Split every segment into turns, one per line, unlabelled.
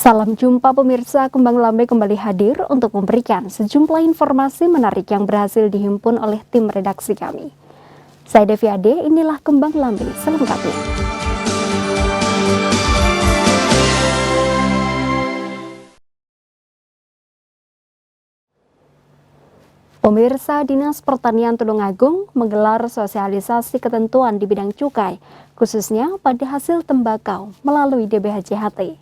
Salam jumpa pemirsa, Kembang Lambe kembali hadir untuk memberikan sejumlah informasi menarik yang berhasil dihimpun oleh tim redaksi kami. Saya Devi Ade, inilah Kembang Lambe selengkapnya. Pemirsa, Dinas Pertanian Tulungagung menggelar sosialisasi ketentuan di bidang cukai, khususnya pada hasil tembakau melalui DBHJHT.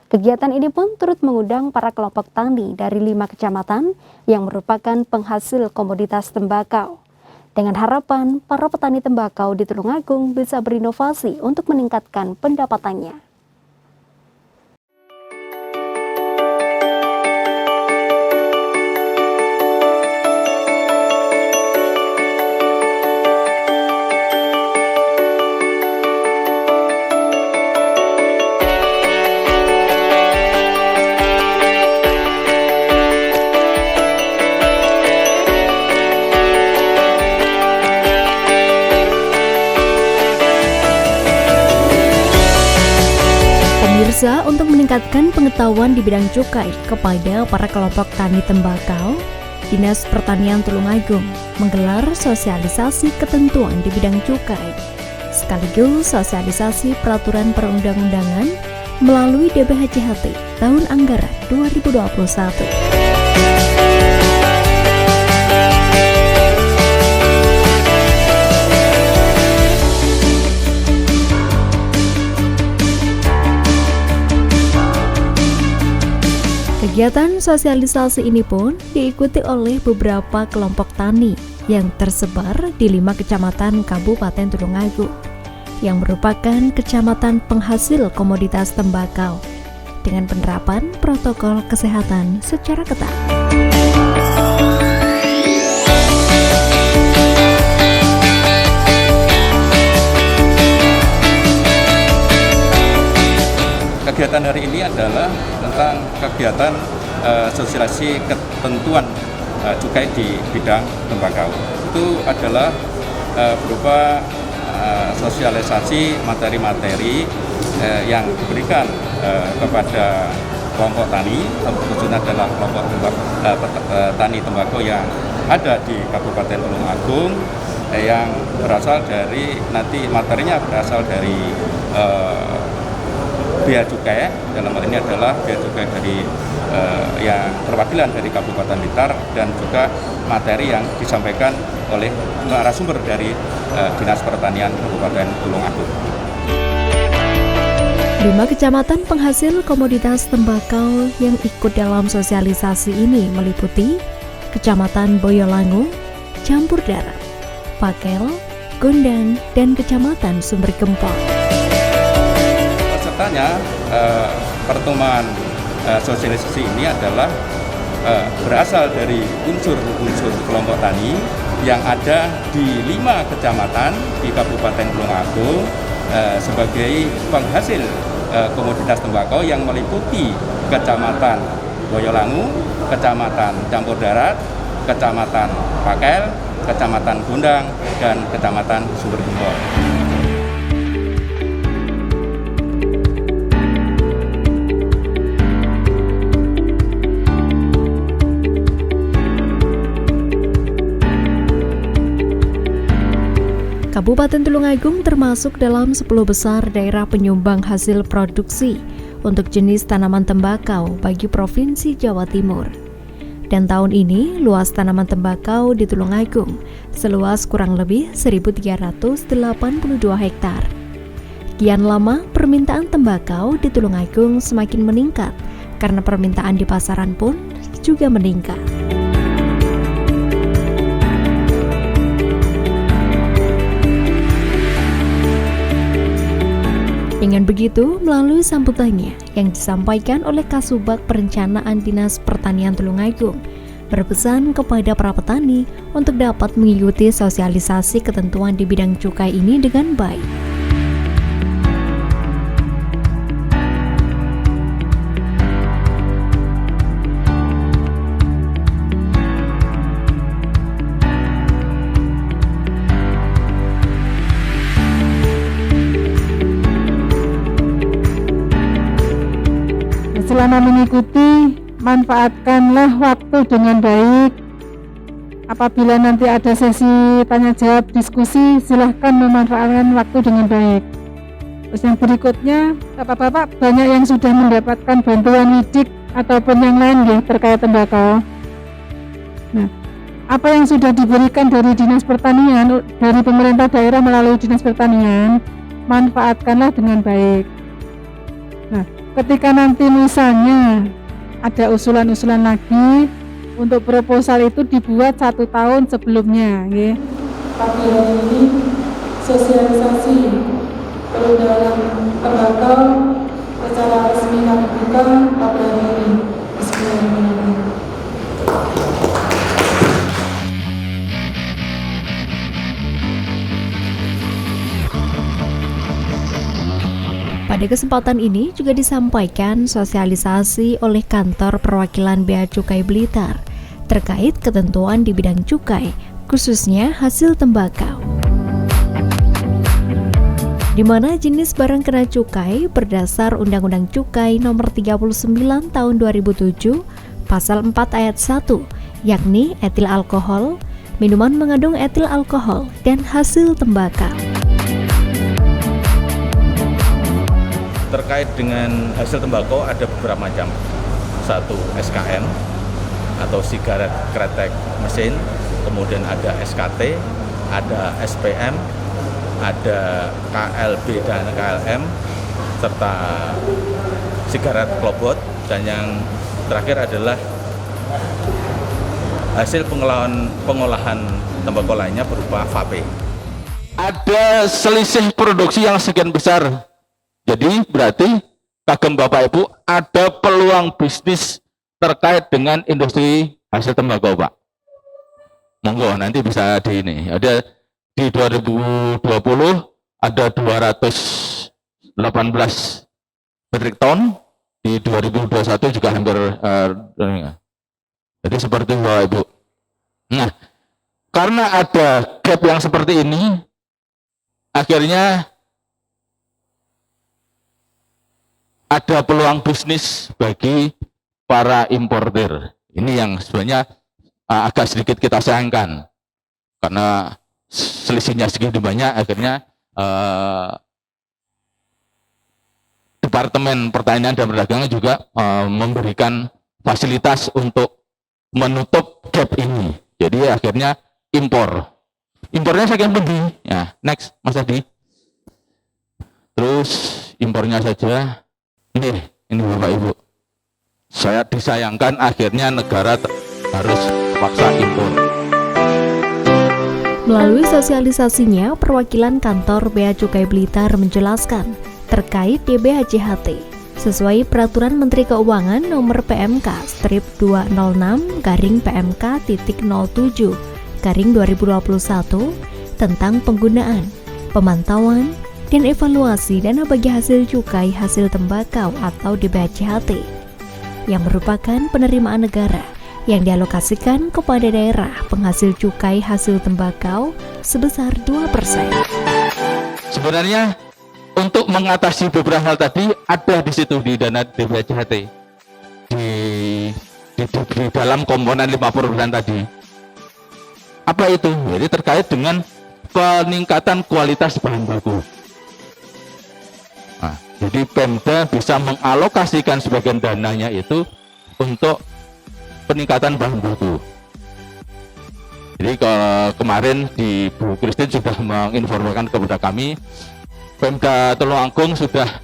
Kegiatan ini pun turut mengundang para kelompok tani dari 5 kecamatan yang merupakan penghasil komoditas tembakau. Dengan harapan para petani tembakau di Tulungagung bisa berinovasi untuk meningkatkan pendapatannya. Pemirsa, untuk meningkatkan pengetahuan di bidang cukai kepada para kelompok tani tembakau, Dinas Pertanian Tulungagung menggelar sosialisasi ketentuan di bidang cukai, sekaligus sosialisasi peraturan perundang-undangan melalui DBHJHT tahun anggaran 2021. Kegiatan sosialisasi ini pun diikuti oleh beberapa kelompok tani yang tersebar di 5 kecamatan Kabupaten Tulungagung yang merupakan kecamatan penghasil komoditas tembakau dengan penerapan protokol kesehatan secara ketat.
Kegiatan hari ini adalah tentang kegiatan sosialisasi ketentuan cukai di bidang tembakau. Itu adalah berupa sosialisasi materi-materi yang diberikan kepada kelompok tani, khususnya adalah kelompok tani tembakau yang ada di Kabupaten Tulungagung, yang berasal dari, nanti materinya berasal dari bea cukai, dalam hal ini adalah bea cukai dari yang perwakilan dari Kabupaten Blitar, dan juga materi yang disampaikan oleh narasumber dari Dinas Pertanian Kabupaten Tulungagung.
5 kecamatan penghasil komoditas tembakau yang ikut dalam sosialisasi ini meliputi Kecamatan Boyolangu, Campur Darat, Pakel, Gondang, dan Kecamatan Sumber Gempol.
Pesertanya pertemuan sosialisasi ini adalah berasal dari unsur-unsur kelompok tani yang ada di 5 kecamatan di Kabupaten Tulungagung sebagai penghasil komoditas tembakau yang meliputi Kecamatan Boyolangu, Kecamatan Campur Darat, Kecamatan Pakel, Kecamatan Gondang, dan Kecamatan Sumber Gempol.
Kabupaten Tulungagung termasuk dalam 10 besar daerah penyumbang hasil produksi untuk jenis tanaman tembakau bagi Provinsi Jawa Timur. Dan tahun ini luas tanaman tembakau di Tulungagung seluas kurang lebih 1.382 hektar. Kian lama permintaan tembakau di Tulungagung semakin meningkat karena permintaan di pasaran pun juga meningkat. Dengan begitu, melalui sambutannya yang disampaikan oleh Kasubag Perencanaan Dinas Pertanian Tulungagung, berpesan kepada para petani untuk dapat mengikuti sosialisasi ketentuan di bidang cukai ini dengan baik.
selama mengikuti, manfaatkanlah waktu dengan baik. Apabila nanti ada sesi tanya jawab diskusi, silahkan memanfaatkan waktu dengan baik. Terus yang berikutnya, Bapak-bapak banyak yang sudah mendapatkan bantuan WIDIK ataupun yang lain ya terkait tembakau. Nah, apa yang sudah diberikan dari Dinas Pertanian, dari pemerintah daerah melalui Dinas Pertanian, manfaatkanlah dengan baik. Nah, ketika nanti misalnya ada usulan-usulan lagi, untuk proposal itu dibuat 1 tahun sebelumnya, ya. Pagi hari ini sosialisasi perundangan tembakau secara resmi kami buka pada hari ini. Bismillahirrahmanirrahim.
Pada kesempatan ini juga disampaikan sosialisasi oleh Kantor Perwakilan Bea Cukai Blitar terkait ketentuan di bidang cukai, khususnya hasil tembakau. Di mana jenis barang kena cukai berdasar Undang-Undang Cukai Nomor 39 Tahun 2007, Pasal 4 Ayat 1, yakni etil alkohol, minuman mengandung etil alkohol, dan hasil tembakau.
Terkait dengan hasil tembakau ada beberapa macam. Satu SKM atau sigaret kretek mesin, kemudian ada SKT, ada SPM, ada KLB dan KLM, serta sigaret klobot, dan yang terakhir adalah hasil pengolahan tembakau lainnya berupa vape.
Ada selisih produksi yang sekian besar. Jadi berarti kagem Bapak Ibu ada peluang bisnis terkait dengan industri hasil tembakau, Pak. Monggo nanti bisa di ini. Ada di 2020 ada 218 metrik ton, di 2021 juga hampir jadi seperti itu, Bapak Ibu. Nah, karena ada gap yang seperti ini, akhirnya ada peluang bisnis bagi para importer. Ini yang sebenarnya agak sedikit kita sayangkan, karena selisihnya segitu banyak, akhirnya Departemen Pertanian dan Perdagangan juga memberikan fasilitas untuk menutup gap ini. Jadi akhirnya impornya sekian lebih. Ya, next Mas Adi. Terus impornya saja. Ini Bapak Ibu, saya disayangkan akhirnya negara harus paksa impor.
Melalui sosialisasinya, perwakilan kantor Bea Cukai Blitar menjelaskan terkait DBHJHT sesuai Peraturan Menteri Keuangan Nomor PMK/206-PMK.07/2021 tentang penggunaan, pemantauan, dan evaluasi dana bagi hasil cukai hasil tembakau atau DBHJHT yang merupakan penerimaan negara yang dialokasikan kepada daerah penghasil cukai hasil tembakau sebesar 2%.
Sebenarnya untuk mengatasi beberapa hal tadi ada di situ di dana DBHJHT di dalam komponen 50% tadi. Apa itu? Jadi terkait dengan peningkatan kualitas bahan baku. Nah, jadi Pemda bisa mengalokasikan sebagian dananya itu untuk peningkatan bahan baku. Jadi kemarin di Bu Christine sudah menginformasikan kepada kami, Pemda Tulungagung sudah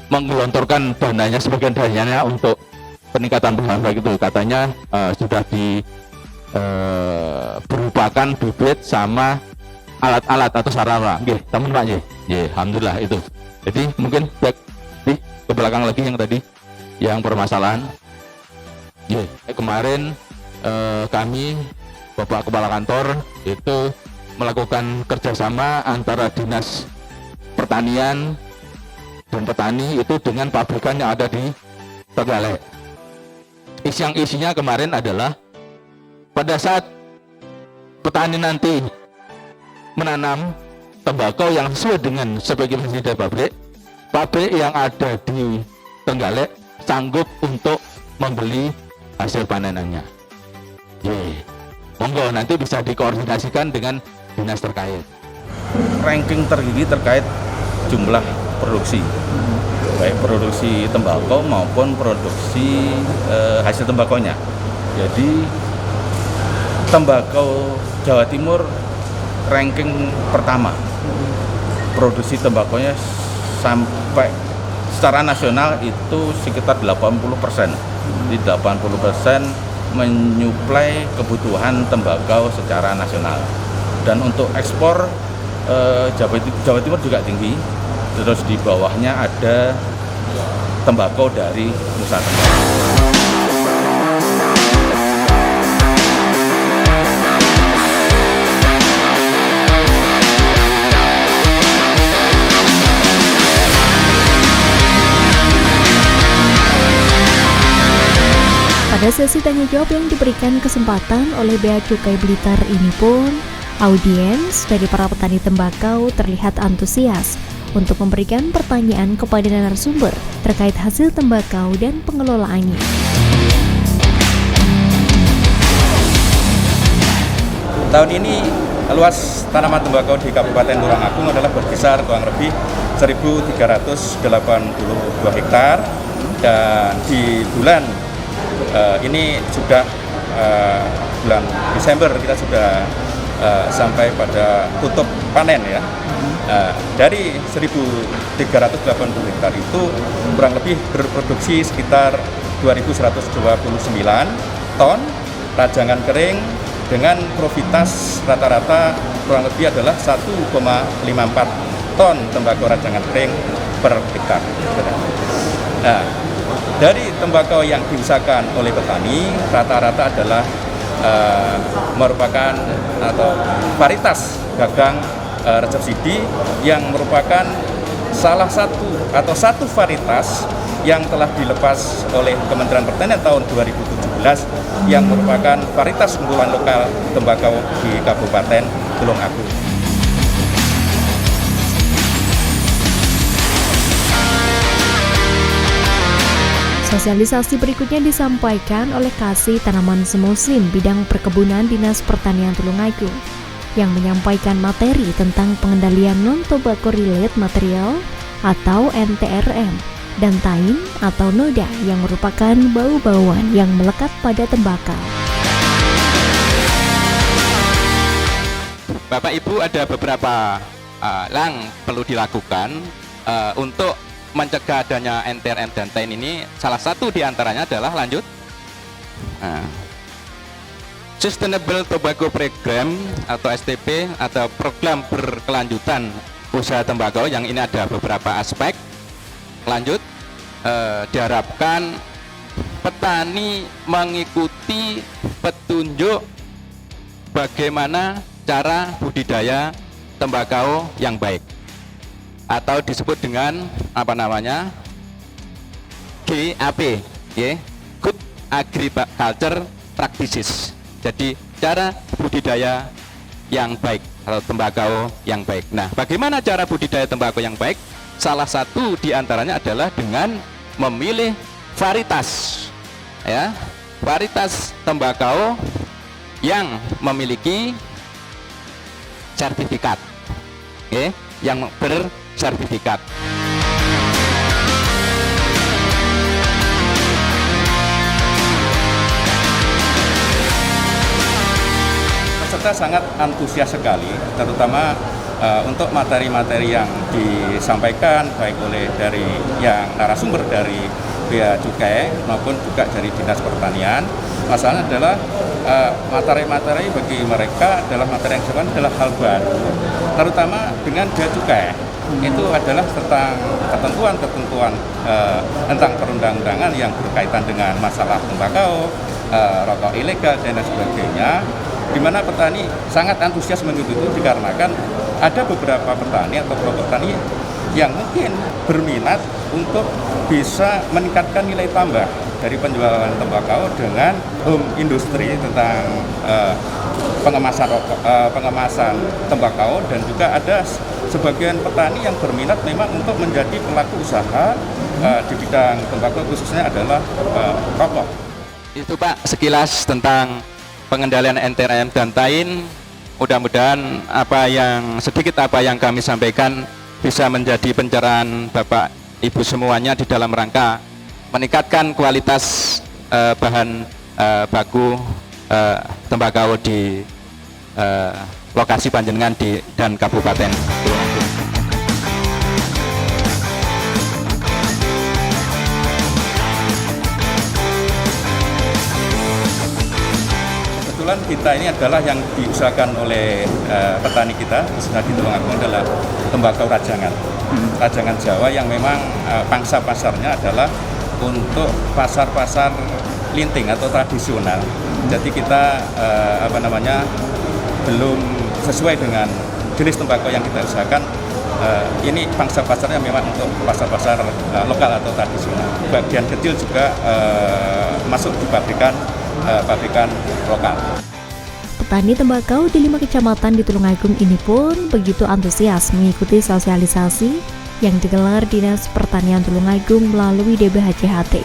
menggelontorkan dananya, sebagian dananya untuk peningkatan bahan baku itu. Katanya sudah berupakan bibit sama alat-alat atau sarana. Nggih, teman Pak nggih. Nggih, alhamdulillah itu. Jadi mungkin back di ke belakang lagi yang tadi yang permasalahan. Nggih, kemarin kami Bapak Kepala Kantor itu melakukan kerjasama antara Dinas Pertanian dan petani itu dengan pabrikan yang ada di Tegalek. Isinya kemarin adalah pada saat petani nanti menanam tembakau yang sesuai dengan spesifikasi dari pabrik yang ada di Trenggalek sanggup untuk membeli hasil panenannya. Monggo nanti bisa dikoordinasikan dengan dinas terkait.
Ranking tertinggi terkait jumlah produksi, baik produksi tembakau maupun produksi hasil tembakonya. Jadi tembakau Jawa Timur ranking pertama, produksi tembakonya sampai secara nasional itu sekitar 80%. Di 80% menyuplai kebutuhan tembakau secara nasional. Dan untuk ekspor Jawa Timur juga tinggi. Terus di bawahnya ada tembakau dari Nusa Tenggara.
Pada sesi tanya jawab yang diberikan kesempatan oleh Bea Cukai Blitar ini pun, audiens dari para petani tembakau terlihat antusias untuk memberikan pertanyaan kepada narasumber terkait hasil tembakau dan pengelolaannya.
Tahun ini luas tanaman tembakau di Kabupaten Tulungagung adalah berkisar kurang lebih 1.382 hektar, dan di bulan ini sudah bulan Desember kita sudah sampai pada tutup panen ya. Dari 1.380 hektar itu kurang lebih berproduksi sekitar 2.129 ton rajangan kering dengan profitas rata-rata kurang lebih adalah 1,54 ton tembakau rajangan kering per hektar. Nah, dari tembakau yang diusahakan oleh petani rata-rata adalah merupakan atau varietas gagang resepsidi yang merupakan salah satu atau satu varietas yang telah dilepas oleh Kementerian Pertanian tahun 2017 yang merupakan varietas unggulan lokal tembakau di Kabupaten Tulungagung.
Sosialisasi berikutnya disampaikan oleh Kasih Tanaman Semusim Bidang Perkebunan Dinas Pertanian Tulungagung yang menyampaikan materi tentang pengendalian non-tobacco related material atau NTRM dan tain atau noda yang merupakan bau-bauan yang melekat pada tembakau.
Bapak Ibu, ada beberapa yang perlu dilakukan untuk mencegah adanya NTRM dan tain ini. Salah satu diantaranya adalah Sustainable Tobacco Program atau STP atau program berkelanjutan usaha tembakau, yang ini ada beberapa aspek. Diharapkan petani mengikuti petunjuk bagaimana cara budidaya tembakau yang baik, atau disebut dengan GAP, Good Agriculture Practices. Jadi cara budidaya yang baik atau tembakau yang baik. Nah, bagaimana cara budidaya tembakau yang baik? Salah satu diantaranya adalah dengan memilih varietas, varietas tembakau yang memiliki sertifikat, yang bersertifikat.
Peserta sangat antusias sekali, terutama untuk materi-materi yang disampaikan baik oleh dari yang narasumber dari Bea Cukai maupun juga dari Dinas Pertanian. Masalahnya adalah materi-materi bagi mereka adalah materi yang sebenarnya adalah hal baru, terutama dengan Bea Cukai. Itu adalah tentang ketentuan-ketentuan tentang perundang-undangan yang berkaitan dengan masalah tembakau, rokok ilegal dan lain sebagainya, di mana petani sangat antusias mengikuti itu dikarenakan ada beberapa petani atau kelompok petani yang mungkin berminat untuk bisa meningkatkan nilai tambah dari penjualan tembakau dengan home industry tentang pengemasan tembakau, dan juga ada sebagian petani yang berminat memang untuk menjadi pelaku usaha di bidang tembakau, khususnya adalah rokok.
Itu Pak sekilas tentang pengendalian NTRM dan TAIN. Mudah-mudahan sedikit apa yang kami sampaikan bisa menjadi pencerahan Bapak Ibu semuanya di dalam rangka meningkatkan kualitas bahan baku tembakau di lokasi panjenengan dan Kabupaten Tulungagung.
Kebetulan kita ini adalah yang diusahakan oleh petani kita, khususnya di Tulungagung, adalah tembakau rajangan. Rajangan Jawa yang memang pangsa pasarnya adalah untuk pasar-pasar linting atau tradisional. Jadi kita belum sesuai dengan jenis tembakau yang kita usahakan. Ini pangsa pasarnya memang untuk pasar-pasar lokal atau tradisional. Bagian kecil juga masuk di pabrikan lokal.
Petani tembakau di 5 kecamatan di Tulungagung ini pun begitu antusias mengikuti sosialisasi yang digelar Dinas Pertanian Tulungagung melalui DBHCHT,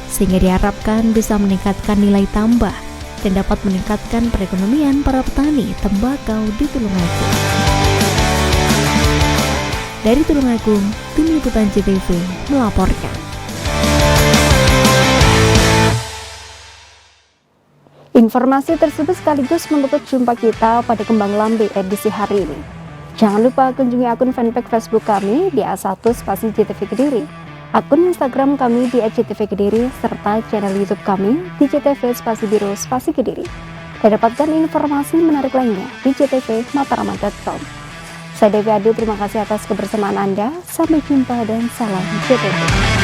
sehingga diharapkan bisa meningkatkan nilai tambah dan dapat meningkatkan perekonomian para petani tembakau di Tulungagung. Dari Tulungagung, Tim Liputan JTV melaporkan.
Informasi tersebut sekaligus menutup jumpa kita pada Kembang Lambe edisi hari ini. Jangan lupa kunjungi akun fanpage Facebook kami di A1-JTV Kediri, akun Instagram kami di @JTV-Kediri, serta channel YouTube kami di JTV_Kediri. Dan dapatkan informasi menarik lainnya di jtvmataraman.com. Saya Devi Adi, terima kasih atas kebersamaan Anda. Sampai jumpa dan salam JTV.